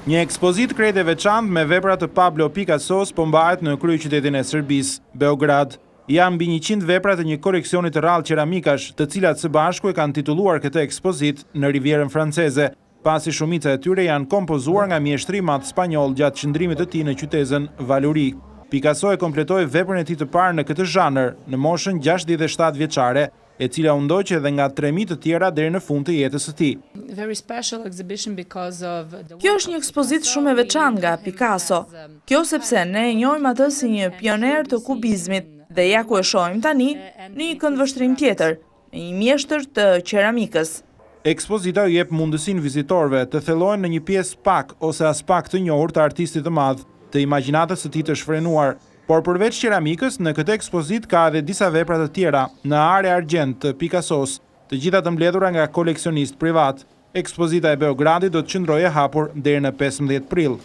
Një ekspozit krejt e veçantë me vepra të Pablo Picassos po mbahet në kryeqytetin e Serbisë, Beograd. Janë mbi 100 vepra të një koleksionit të rrallë qeramikash, të cilat së bashku e kanë titulluar këtë ekspozit në Rivierën Franceze, pasi shumica e tyre janë kompozuar nga mjeshtri madh spanjoll gjatë qëndrimit të tij në qytetin Valuri. Picasso e kompletoi veprën e tij të parë në këtë zhanër në moshën 67 vjeçare, e cila u ndoqi edhe nga 3000 të tjera deri në fund të jetës së tij. Kjo është një ekspozit shumë e veçantë nga Picasso. Kjo sepse ne e njohim atë si një pioner të kubizmit dhe ja ku e shohim tani në një këndvështrim tjetër, në një mjeshtër të qeramikës. Ekspozita u jep mundësinë vizitorëve të thellohen në një pjesë pak ose as pak të njohur të artistit të madh, të imagjinatës së tij të shfrenuar. Por përveç qeramikës, në këtë ekspozit ka edhe disa vepra të tjera në are argjend të Picassos, të gjitha të mbledhura nga koleksionist privat. Ekspozita e Beogradit do të qëndrojë e hapur deri në 15 prill.